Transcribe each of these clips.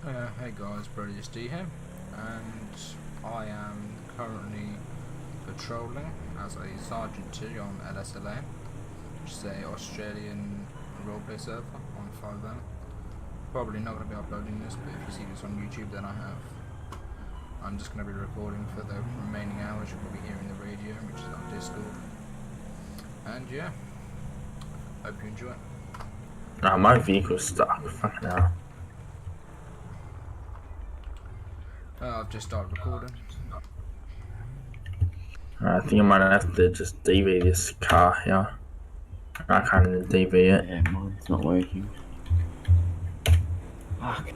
Hey guys, Brody D here, and I am currently patrolling as a Sergeant 2 on LSLA, which is a Australian roleplay server on FiveM. Probably not going to be uploading this, but if you see this on YouTube then I'm just going to be recording for the remaining hours. You'll probably hear in the radio, which is on Discord. And yeah, hope you enjoy. My vehicle's stuck. Fucking hell. I've just started recording. I think I might have to just DV this car here. I can't even DV it. Yeah, mine's not working. Fuck.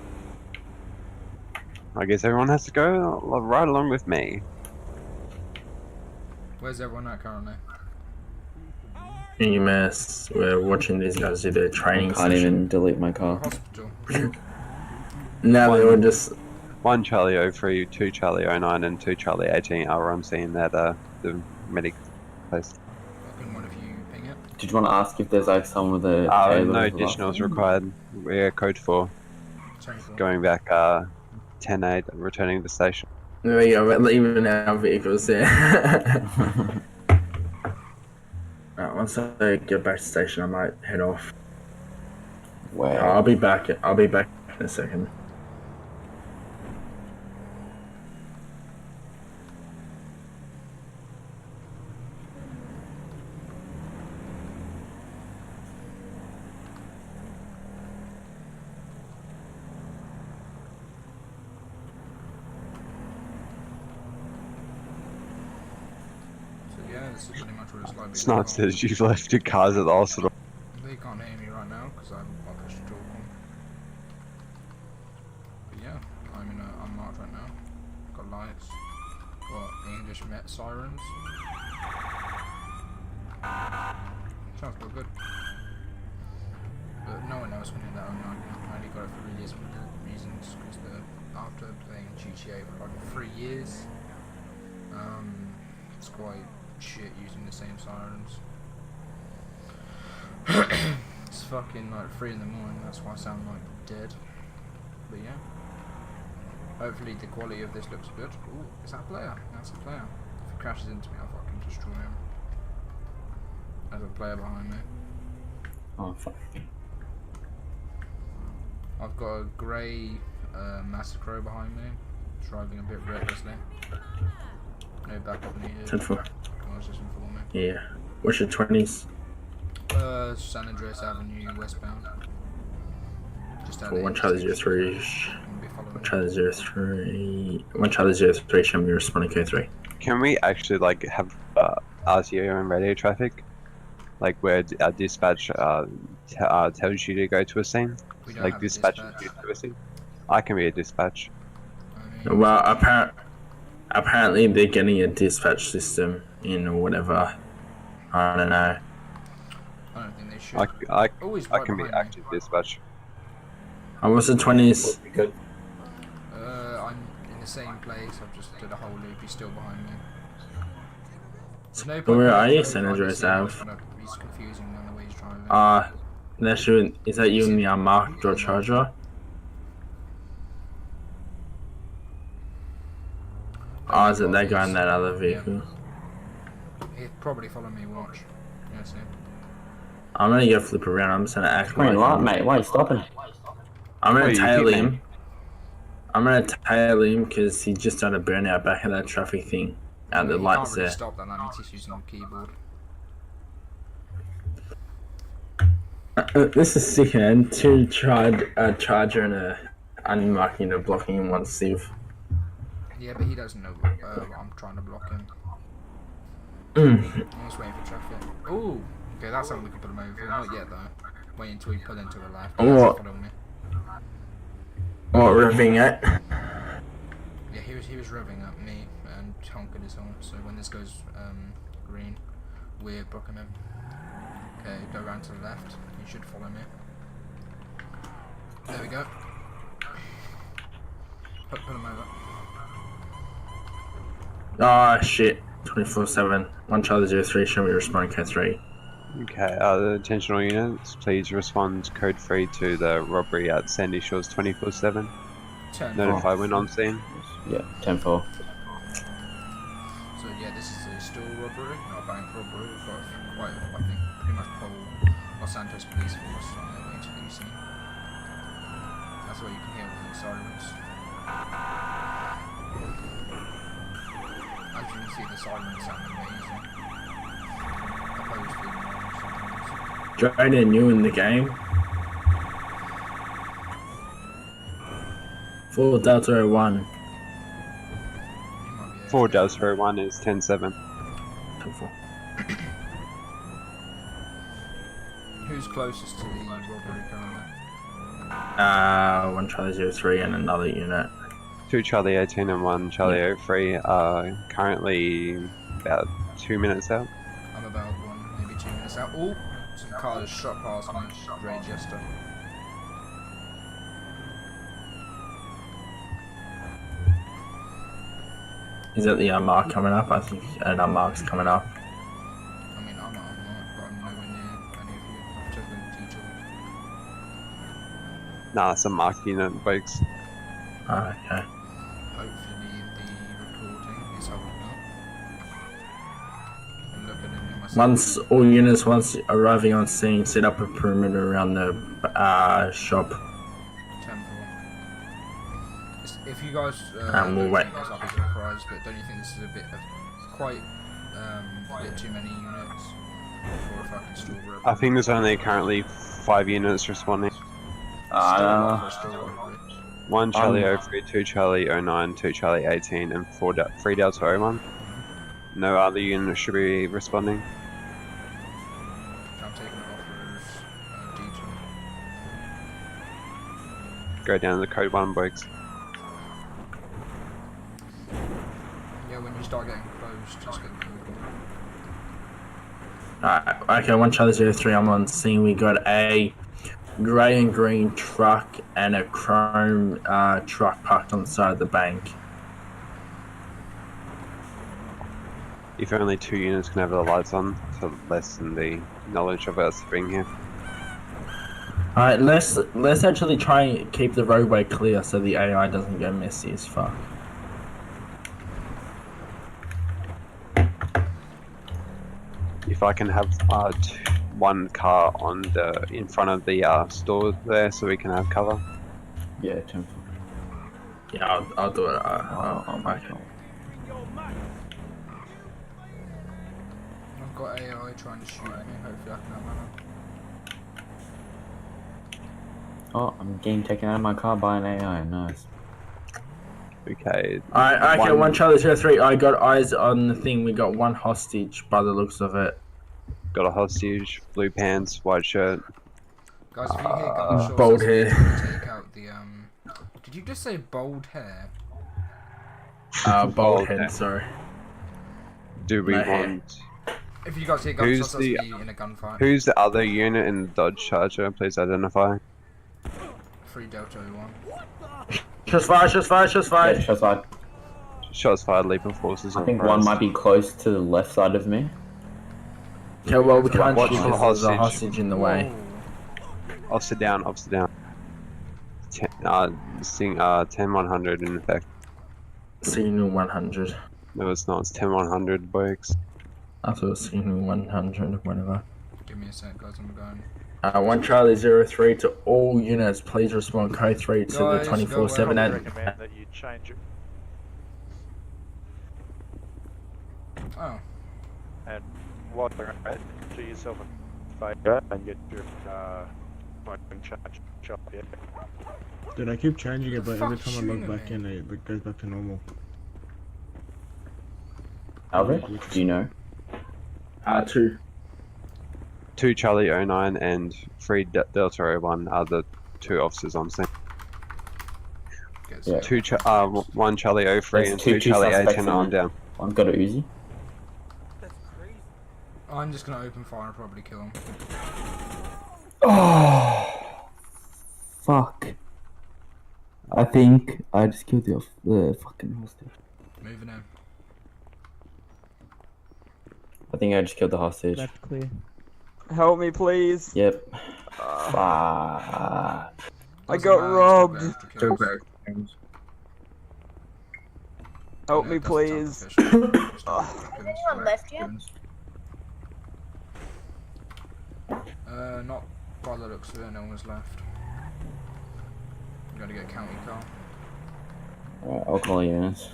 I guess everyone has to go right along with me. Where's everyone at currently? EMS, we're watching these guys do their training I can't even delete my car. Hospital. No, they were just... 1 Charlie 03, 2 Charlie 09, and 2 Charlie 18 are I'm seeing that the medic place. Fucking one of you ping it. Did you want to ask if there's like some of the... No additionals required. We're code 4. Going back 10-8, returning to the station. There we go, we're leaving our vehicles there. Once I get back to the station, I might head off. Where? I'll be back in a second. Yeah, this is pretty much what it's like. Snipe says you've left your cars at the hospital. They can't hear me right now because I'm pushed to talk on. But yeah, I'm in a unmarked right now. Got lights. Got English Met sirens. Sounds quite good. But no one else can hear that. I only got it for reasons because after playing GTA for like 3 years, it's quite shit using the same sirens. It's fucking like 3 in the morning, that's why I sound like dead. But yeah, hopefully the quality of this looks good. Ooh, is that a player? That's a player. If he crashes into me, I'll fucking destroy him. There's a player behind me. Oh, fuck. I've got a grey Massacro behind me, driving a bit recklessly. No backup needed. 10-4. Just inform me. Yeah. What's your 20s? San Andreas Avenue, westbound. Just out For of 1 Charlie 03. 1 Charlie 03. 1 Charlie 03, show me responding K3. Can we actually like have RTO and radio traffic? Like where our dispatch tells you to go to a scene? Like dispatch you to a scene? I can be a dispatch. I mean, Well, apparently they're getting a dispatch system in or whatever. I don't know. I don't think they should. I Always I right can be behind me. active dispatch. I was the 20s. Good. I'm in the same place. I've just did a whole loop. He's still behind me. There's no point Where are going you, through San Andreas Ave? Ave? He's confusing on the way he's driving. That should. Is that you in the unmarked or charger? Is it that guy in that other vehicle? He'd probably follow me. Watch. Yeah, see. I'm gonna go flip around. I'm just gonna act Green like. light, mate. Why are you stopping? I'm gonna Wait, you tail keep him. I'm gonna tail him because he just done a burnout back at that traffic thing. At the You lights can't really there. stop that. That means he's using the keyboard. This is sick, man. 2 charger and a unmarked unit blocking him one sieve. Yeah, but he doesn't know I'm trying to block him. Mm. I'm just waiting for traffic. Ooh, okay, that's something we can put him over. Not yet though. Wait until we pull into a left. He What? hasn't followed me. What, revving it? Yeah, he was revving up me and honking his horn. So when this goes green, we're blocking him. Okay, go around to the left. He should follow me. There we go. Put him over. Oh shit. 24/7. 1 Charlie 03, show me responding K3. Okay, the attentional units, please respond code 3 to the robbery at Sandy Shores 24/7. 10. notify when I'm seen. Yeah, 10-4. So yeah, this is a store robbery, not a bank robbery. We've got quite, I think, pretty much whole Los Santos police force on their way to the scene. That's where you can hear all the sirens. As you can see, the sirens sound amazing. Opposed to sometimes. Jordan, new in the game. 4 Delta 01. You might be 4 AFK. Delta 1 is 10-7. 10-4. Who's closest to the robbery currently? 1 Charlie 03 and another unit. 2 Charlie 18 and 1 Charlie 03 are currently about 2 minutes out. I'm about 1, maybe 2 minutes out. Oh, some cars shot past me. Ray Jester. Is that the unmarked coming up? I think an unmarked's coming up. I mean, I'm not, but I'm nowhere near any of you. I've taken detours. Nah, some marked unit folks. Oh, okay. Hopefully the recording is holding up. I'm looking into my All units, once arriving on scene, set up a perimeter around the shop. 10-4. If you guys And we'll don't wait. think this, I'll be surprised, but don't you think this is a bit of quite a bit too many units for a fucking store robbery? I think there's only currently 5 units responding. Still a lot for a store robbery. 1 Charlie 03, 2 Charlie 09, 2 Charlie 18, and 3 Delta 01. No other units should be responding. I'm taking it off as detour. Go down to the code 1 breaks. Yeah, when you start getting close, just get the code. Alright, okay, 1 Charlie 03, I'm on scene. We got a grey and green truck and a chrome truck parked on the side of the bank. If only 2 units can have the lights on to lessen the knowledge of us being here. Alright, let's actually try and keep the roadway clear so the AI doesn't go messy as fuck. If I can have 1 car on the in front of the store there, so we can have cover. Yeah, 10-4. Yeah, I'll do it. my Okay. God. I've got AI trying to shoot me, hopefully I can have ammo. Oh, I'm getting taken out of my car by an AI. Nice. Okay. Alright, okay, 1 Charlie 03, I got eyes on the thing. We got 1 hostage by the looks of it. Got a hostage, blue pants, white shirt. Guys, if you hear gunshots, bold that's hair. when you take out the Did you just say bold hair? Bald Bald head, head. sorry. Do we No hair. want... If you guys hear Who's gunshots, that's the- me in a gunfight. Who's the other unit in the Dodge Charger? Please identify. 3 Delta 1. Shots fired, shots fired, shots Yeah, fired. shots fired. Shots fired, leaping forces. I think one might be close to the left side of me. Okay, well, we can't Watch shoot for the because there's a hostage. hostage in the way. Whoa. Officer down, officer down. 10-100 in effect. Signal 100. No, it's not. It's 10-100 breaks. I thought it was signal 100, whatever. Give me a sec, guys, I'm going. 1 Charlie 03 to all units, please respond code 3 to Guys, the go 24/7 where? and recommend that you change it Oh. and what do yourself a favour and get your phone charged shop, yeah. Dude, I keep changing it, but every Fuck time I log shooting back me. in, it goes back to normal. Albert, do you know? 2. 2 Charlie 09 and 3 Delta 01 are the 2 officers on scene. Get Yeah. set. 1 Charlie 03 There's and two 2 Charlie suspects 18 in on there. down. One got a Uzi. I'm just gonna open fire and probably kill him. Oh, fuck. I think I just killed the fucking hostage. Moving in. I think I just killed the hostage. That's clear. Help me, please. Yep. Fuck. I got Doesn't matter, robbed. still go after kills. Help me, please. Has anyone left yet? Not by the looks of it, no one's left. I'm going to get a county car. Alright, I'll call Eunice.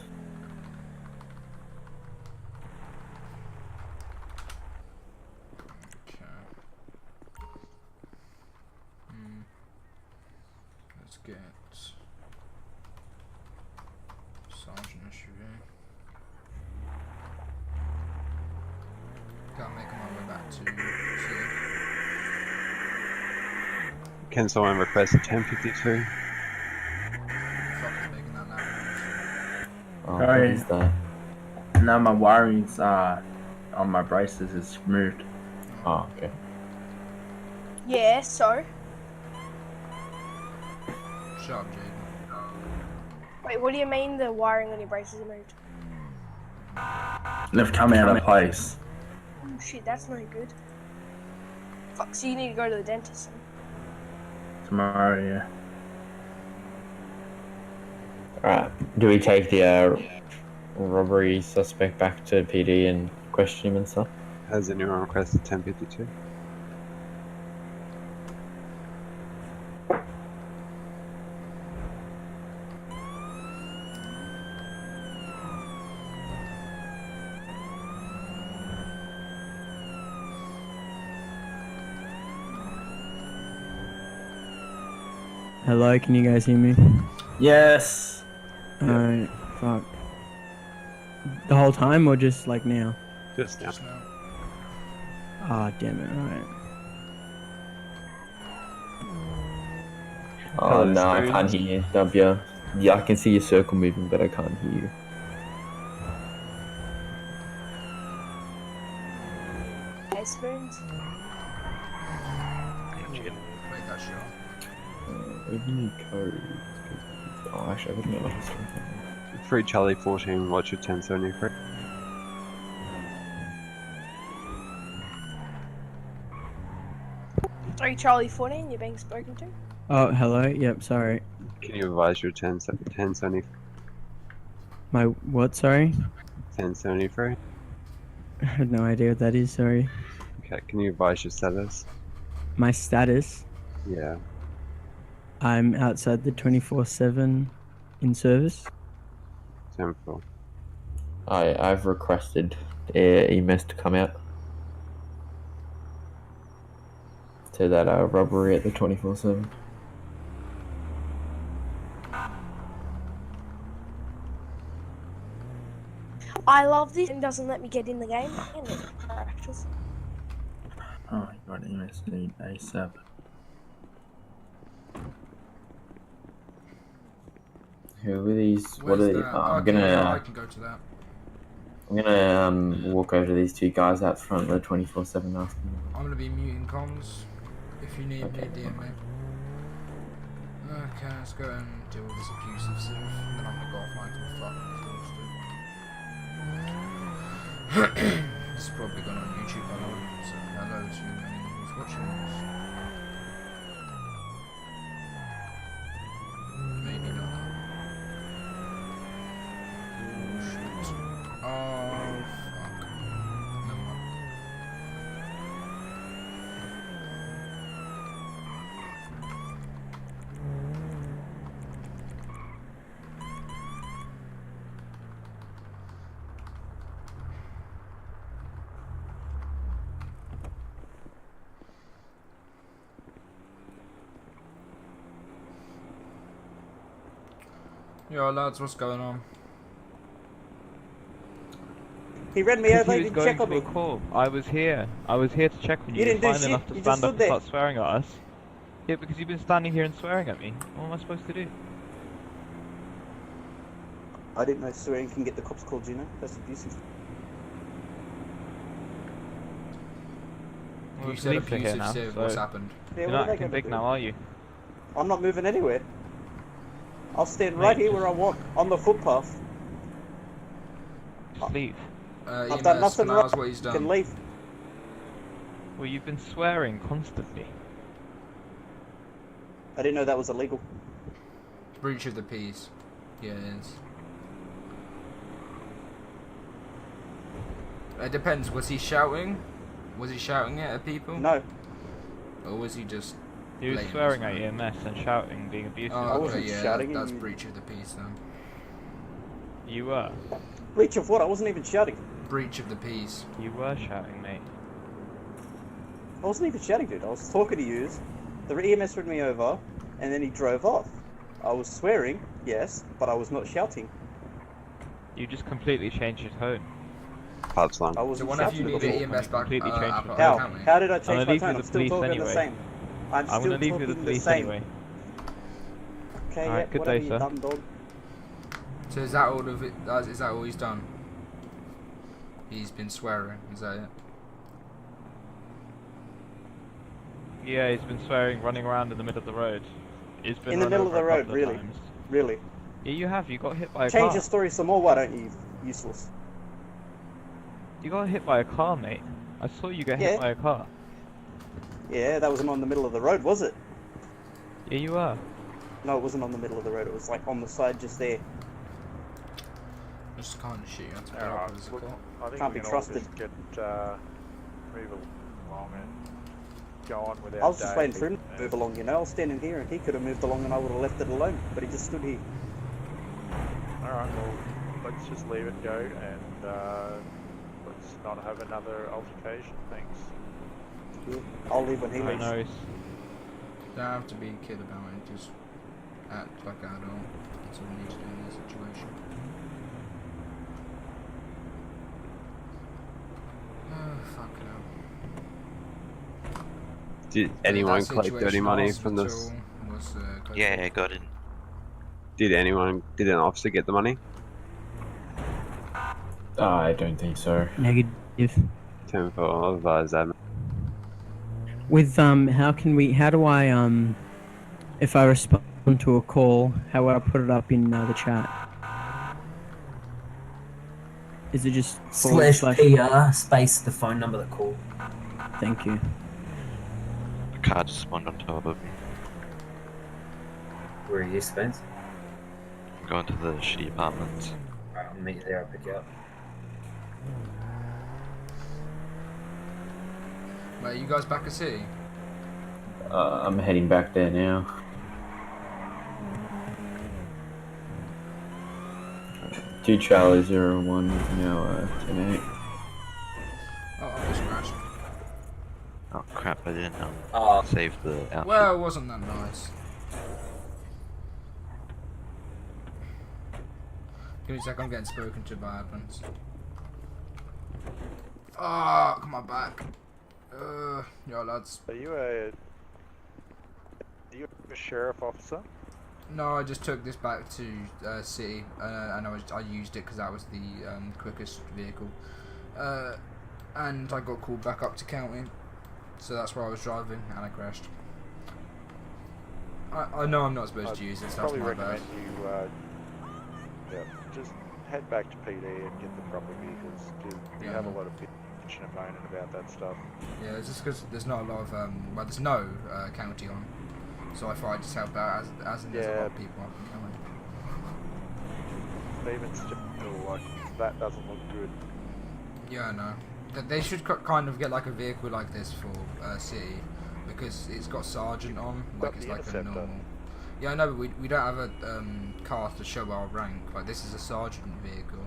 Okay. Let's get Sergeant SUV. Can't make my way back to city. Can someone request a 1052? Fuck is making that loud. Oh, what Sorry. is that? Now my wiring's on my braces is moved. Oh, okay. Yeah, so. Shut up, Jaden. Wait, what do you mean the wiring on your braces are moved? They've come out of place. Oh shit, that's no good. Fuck, so you need to go to the dentist then. Tomorrow, yeah. Alright, do we take the robbery suspect back to PD and question him and stuff? Has anyone requested 1052? Hello, can you guys hear me? Yes. Alright, fuck. The whole time or just like now? Just now. Just now. Ah, damn it, alright. Oh no, I can't hear you, W. Yeah, I can see your circle moving, but I can't hear you. Hey, spoons. Wait, that's your. Open code. Oh, actually, I wouldn't know what it's from. 3 Charlie 14, what's your 1073? Three Charlie 14, you're being spoken to? Oh, hello? Yep, sorry. Can you advise your 1073? My what, sorry? 1073? I have no idea what that is, sorry. Okay, can you advise your status? My status? Yeah. I'm outside the 24/7 in service. 10-4. I've requested EMS to come out to that robbery at the 24/7. I love this and doesn't let me get in the game. And it crashes. Oh my god, EMS need ASAP. Who are these? What Where's are they? that? I'm Okay, yeah, I gonna can go to that. walk over to these two guys out front of the 24/7 asking them. I'm gonna be muting comms. If you need Okay. me, DM me. Okay, let's go and deal with this abusive Civ, and then I'm gonna go off my fucking This is probably going on YouTube, by the way, so hello to anyone who's watching this. Maybe not. Oh shit. Oh fuck. Never mind. Yo lads, what's going on? He read me over, He he was didn't going check to on a me. call. I was here. I was here to check on you. You didn't do You're fine shit, enough to you stand just up stood and there. start swearing at us. Yeah, because you've been standing here and swearing at me. What am I supposed to do? I didn't know swearing can get the cops called, you know? That's abusive. Well, You the said police are here abusive now, Civ, so what's happened? Yeah, you're what are not they acting gonna big do? now, are you? I'm not moving anywhere. I'll stand right Mate, here where I want, on the footpath. Just leave. I've done EMS, nothing can I wrong. ask what he's You done? can leave. Well, you've been swearing constantly. I didn't know that was illegal. Breach of the peace. Yeah, it is. It depends. Was he shouting? Was he shouting it at people? No. Or was he just... He was swearing at EMS and shouting, being abusive. Oh, I okay, wasn't yeah, shouting. that's breach of the peace then. You were. Breach of what? I wasn't even shouting. Breach of the peace. You were shouting, mate. I wasn't even shouting, dude. I was talking to you. The EMS ran me over, and then he drove off. I was swearing, yes, but I was not shouting. You just completely changed your tone. I So wasn't one of you shouting need before. the EMS back Completely changed up, the up, How? can't we? How did I I'm change gonna my leave tone? you I'm the still police talking anyway. the same. I'm I'm still gonna leave you talking the police same. anyway. Okay, Alright, yeah, good whatever day, you sir. dumb dog. So is that all of it? Is that all he's done? He's been swearing, is that it? Yeah, he's been swearing, running around in the middle of the road. He's been In the run middle of over the a road, couple really? of times. Really? Yeah, you have. You got hit by a Change car. your story some more, why don't you? Useless. You got hit by a car, mate. I saw you get Yeah. hit by a car. Yeah, that wasn't on the middle of the road, was it? Yeah, you are. No, it wasn't on the middle of the road. It was like on the side, just there. Just can't shoot you. That's Alright, what look, I think Can't we be can trusted. all just get move along and go on with our I was just day. waiting for him to move along, you know. I was standing here and he could have moved along and I would have left it alone. But he just stood here. Alright, well, let's just leave it go and let's not have another altercation. Thanks. Yeah, I'll leave when he I leaves. know. Don't have to be a kid about it, just act like an adult. That's all we need to do in this situation. Oh, fuck no. Did anyone collect dirty money from this? Was, Yeah, I got it. Did an officer get the money? I don't think so. Negative. 10 for advise that. With how do I if I respond to a call, how would I put it up in the chat? Is it just / PR space the phone number that called? Thank you. The car just spawned on top of me. Where are you, Spence? I'm going to the shitty apartments. Right, I'll meet you there, I'll pick you up. Wait, you guys back at city? I'm heading back there now. Two Charlie 01 now 10-8. Oh, I just crashed. Oh crap, I didn't Oh. save the outfit. Well, it wasn't that nice. Give me a sec, I'm getting spoken to by admins. Fuck my back. Yo lads. Are you a sheriff officer? No, I just took this back to city, and I used it because that was the quickest vehicle. And I got called back up to county, so that's where I was driving, and I crashed. I know I'm not supposed to use this. That's Probably my bad. recommend you just head back to PD and get the proper vehicles. You have a lot of bitching and moaning about that stuff. Yeah, it's just because there's not a lot of well, there's no county on, so I thought I'd just help out as in there's a lot of people up in county. Even still, like that doesn't look good. Yeah, I know. They should kind of get like a vehicle like this for city, because it's got sergeant on, like it's like a normal. Yeah, I know, but we don't have a car to show our rank. Like this is a sergeant vehicle,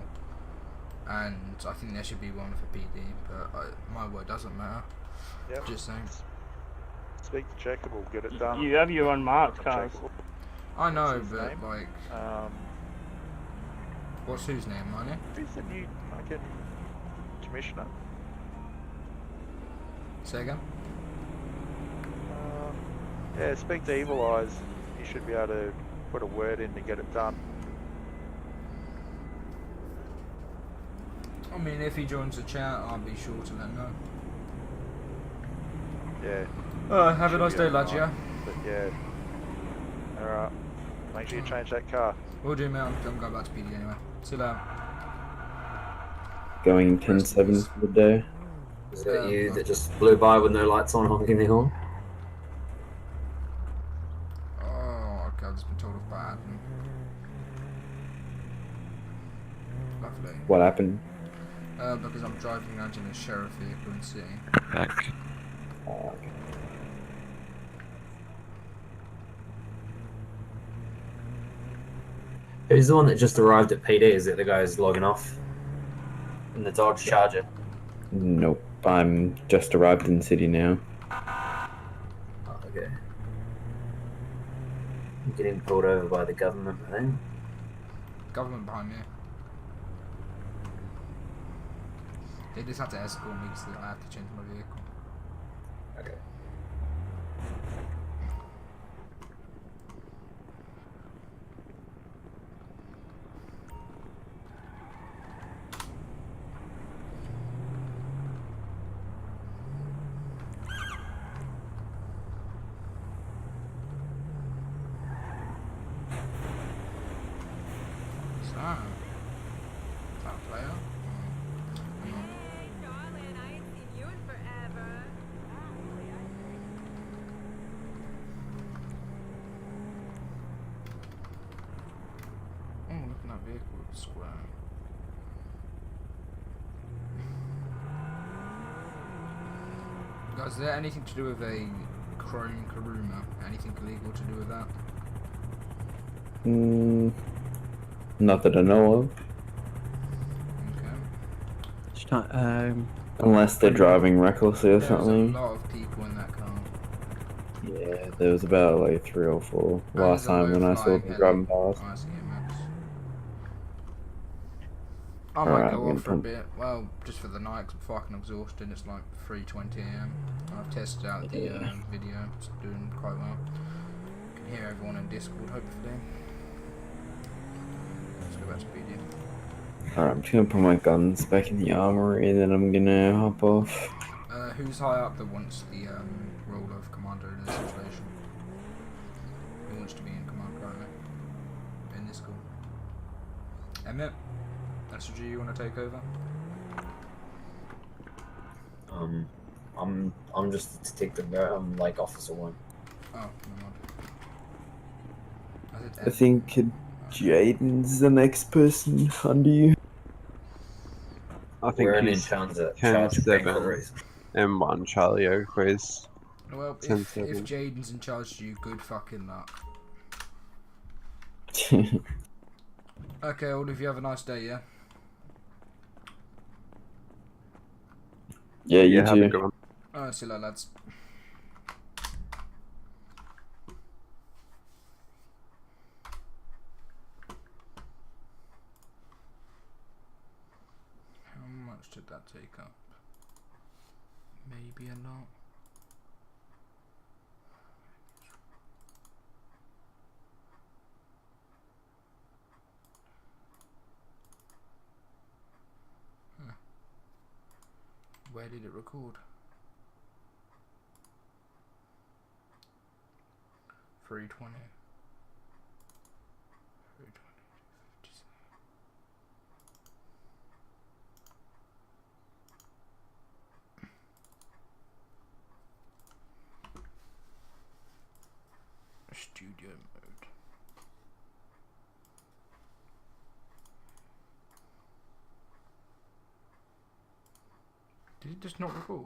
and I think there should be one for PD. But my word doesn't matter. Yep. Just saying. Speak to Checker, we'll get it done. You have your unmarked cars. I know, What's his but name? like, what's whose name, Money? Who's the new fucking commissioner? Say again. Yeah, speak to Evil Eyes. You should be able to put a word in to get it done. I mean, if he joins the chat, I'll be sure to let him know. Yeah. Have a nice day, lads, yeah? But yeah. Alright. Make sure you change that car. Will do, mate. I'm going back to PD anyway. See you later. Going 10-7 for the day. Is that you that just blew by with no lights on, honking the horn? Oh, okay, I've just been told off by admin. Lovely. What happened? Because I'm driving around in a sheriff vehicle in city. Back. Oh, okay. Who's the one that just arrived at PD? Is it the guy who's logging off? In the Dodge Charger? Nope. I'm just arrived in the city now. Oh, okay. I'm getting pulled over by the government, I think. Government behind me. They just had to escort me because I had to change my vehicle. Okay. So, is that a player? Oh, look at that vehicle with the square. Guys, is there anything to do with a chrome Karuma? Anything illegal to do with that? Not that I know of. Okay. Unless they're driving recklessly or There's something. a lot of people in that car. Yeah, there was about like 3 or 4 And last there's a time when I saw low-flying them driving heli. past. Oh, I see it, Max. I might Alright, go I'm off for a gonna bit. Well, just for the night 'cause I'm fucking exhausted. It's like 3:20 AM. I've tested out the video. It's doing quite well. You can hear everyone in Discord, hopefully. Let's go back to PD. Alright, I'm just gonna put my guns back in the armory and then I'm gonna hop off. Who's high up that wants the role of commander in this situation? Who wants to be in command currently? In this call? Emmett? SG, you want to take over? I'm just a detective. I'm like Officer 1. Oh, never mind. I think Jaden's the next person under you. I think We're in he's charge of 10-7 and 1 Charlie Oakley's. Well, if Jaden's in charge of you, good fucking luck. Okay, all of you have a nice day, yeah? Yeah, you have a too. good one. Alright, see you later, lads. How much did that take up? Maybe a lot. Huh. Where did it record? 320. 320. Studio mode. Did it just not record?